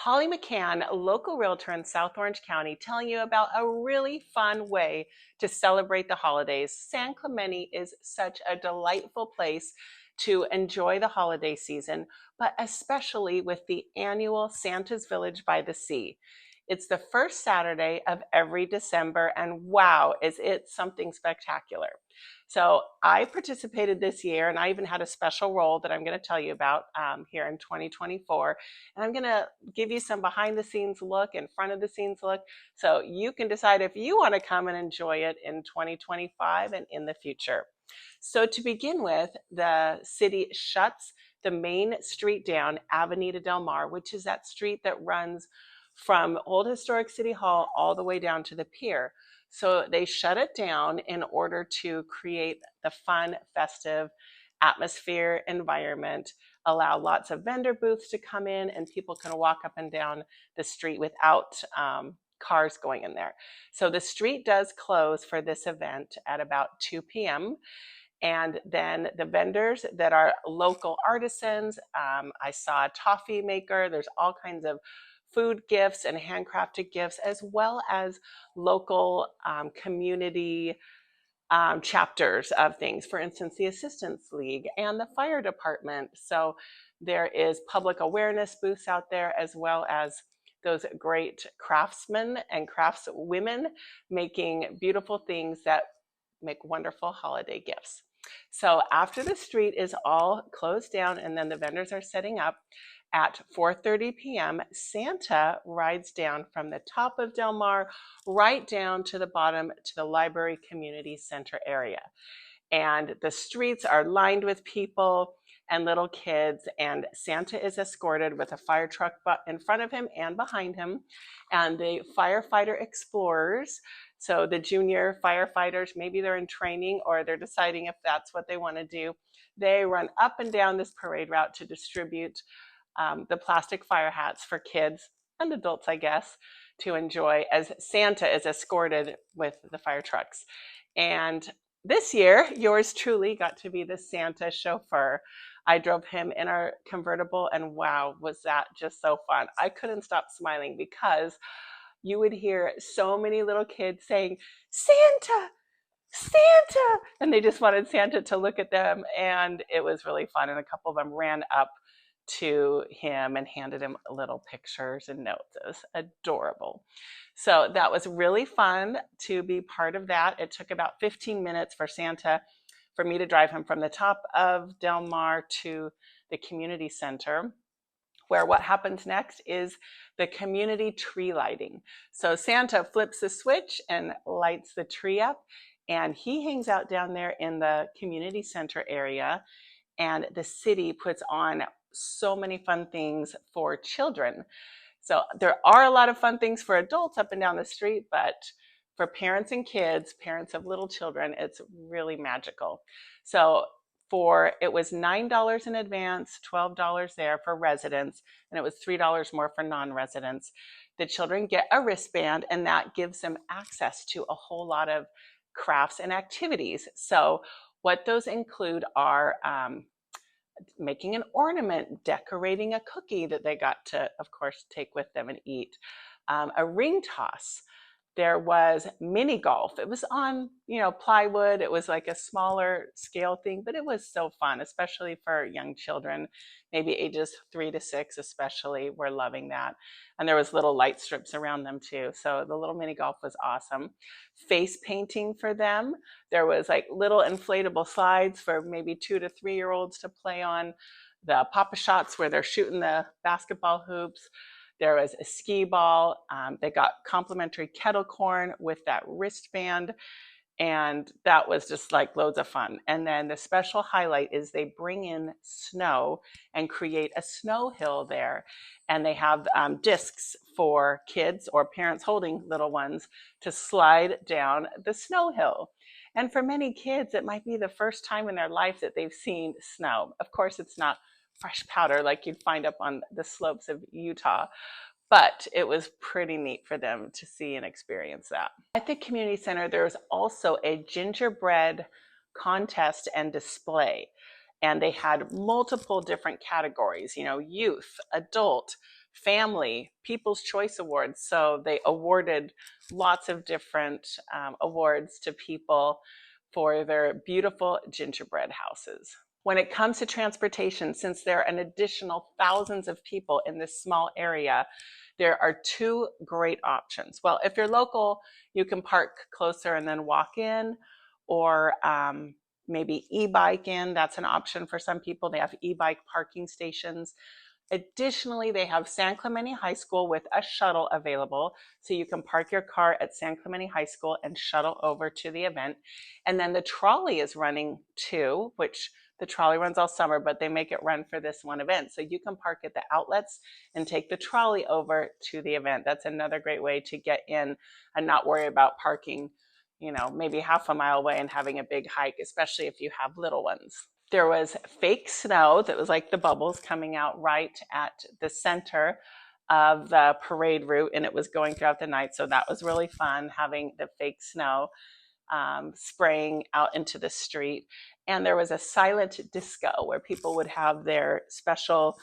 Holly McKhann, a local realtor in South Orange County, telling you about a really fun way to celebrate the holidays. San Clemente is such a delightful place to enjoy the holiday season, but especially with the annual Santa's Village by the Sea. It's the first Saturday of every December, and wow, is it something spectacular. So I participated this year, and I even had a special role that I'm going to tell you about here in 2024. And I'm going to give you some behind the scenes look and front of the scenes look so you can decide if you want to come and enjoy it in 2025 and in the future. So to begin with, the city shuts the main street down, Avenida Del Mar, which is that street that runs from Old Historic City Hall all the way down to the pier. So they shut it down in order to create the fun, festive atmosphere, environment, allow lots of vendor booths to come in, and people can walk up and down the street without cars going in there. So the street does close for this event at about 2 p.m. And then the vendors that are local artisans, I saw a toffee maker, there's all kinds of food gifts and handcrafted gifts, as well as local community chapters of things. For instance, the Assistance League and the fire department. So there is public awareness booths out there, as well as those great craftsmen and craftswomen making beautiful things that make wonderful holiday gifts. So after the street is all closed down and then the vendors are setting up, at 4:30 p.m., Santa rides down from the top of Del Mar right down to the bottom to the Library Community Center area. And the streets are lined with people and little kids, and Santa is escorted with a fire truck in front of him and behind him, and the firefighter explorers. So the junior firefighters, maybe they're in training or they're deciding if that's what they want to do. They run up and down this parade route to distribute the plastic fire hats for kids and adults, I guess, to enjoy as Santa is escorted with the fire trucks. And this year, yours truly got to be the Santa chauffeur. I drove him in our convertible, and wow, was that just so fun. I couldn't stop smiling because you would hear so many little kids saying, Santa, Santa, and they just wanted Santa to look at them, and it was really fun. And a couple of them ran up to him and handed him little pictures and notes. It was adorable. So that was really fun to be part of that. It took about 15 minutes for me to drive him from the top of Del Mar to the community center, where what happens next is the community tree lighting. So Santa flips the switch and lights the tree up, and he hangs out down there in the community center area, and the city puts on so many fun things for children. So there are a lot of fun things for adults up and down the street, but for parents and kids, parents of little children, it's really magical. So it was $9 in advance, $12 there for residents, and it was $3 more for non-residents. The children get a wristband, and that gives them access to a whole lot of crafts and activities. So what those include are making an ornament, decorating a cookie that they got to, of course, take with them and eat, a ring toss. There was mini golf. It was on, plywood. It was like a smaller scale thing, but it was so fun, especially for young children, maybe ages 3 to 6 especially, were loving that. And there was little light strips around them too. So the little mini golf was awesome. Face painting for them. There was like little inflatable slides for maybe 2 to 3-year-olds to play on. The Papa Shots where they're shooting the basketball hoops. There was a skee ball. They got complimentary kettle corn with that wristband. And that was just like loads of fun. And then the special highlight is they bring in snow and create a snow hill there. And they have discs for kids or parents holding little ones to slide down the snow hill. And for many kids, it might be the first time in their life that they've seen snow. Of course, it's not fresh powder like you'd find up on the slopes of Utah, but it was pretty neat for them to see and experience that. At the community center, there's also a gingerbread contest and display. And they had multiple different categories, youth, adult, family, People's Choice Awards. So they awarded lots of different awards to people for their beautiful gingerbread houses. When it comes to transportation, since there are an additional thousands of people in this small area, there are two great options. Well, if you're local, you can park closer and then walk in, or maybe e-bike in. That's an option for some people. They have e-bike parking stations. Additionally, they have San Clemente High School with a shuttle available. So you can park your car at San Clemente High School and shuttle over to the event. And then the trolley is running too, which the trolley runs all summer, but they make it run for this one event. So you can park at the outlets and take the trolley over to the event. That's another great way to get in and not worry about parking, maybe half a mile away and having a big hike, especially if you have little ones. There was fake snow that was like the bubbles coming out right at the center of the parade route, and it was going throughout the night. So that was really fun, having the fake snow spraying out into the street. And there was a silent disco where people would have their special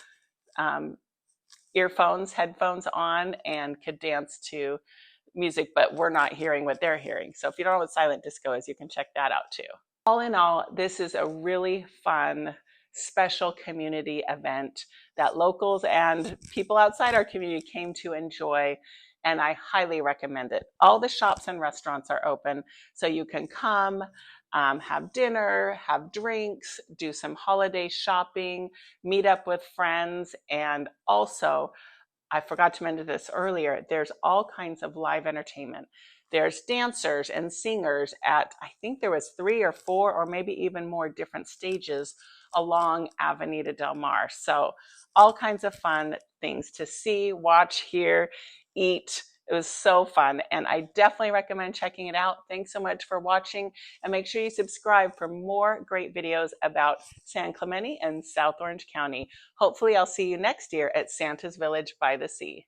headphones on, and could dance to music, but we're not hearing what they're hearing. So if you don't know what silent disco is, you can check that out too. All in all, this is a really fun, special community event that locals and people outside our community came to enjoy, and I highly recommend it. All the shops and restaurants are open, so you can come, have dinner, have drinks, do some holiday shopping, meet up with friends, and also, I forgot to mention this earlier, there's all kinds of live entertainment. There's dancers and singers at, I think there was 3 or 4 or maybe even more different stages along Avenida Del Mar. So all kinds of fun things to see, watch, hear, eat. It was so fun, and I definitely recommend checking it out. Thanks so much for watching, and make sure you subscribe for more great videos about San Clemente and South Orange County. Hopefully I'll see you next year at Santa's Village by the Sea.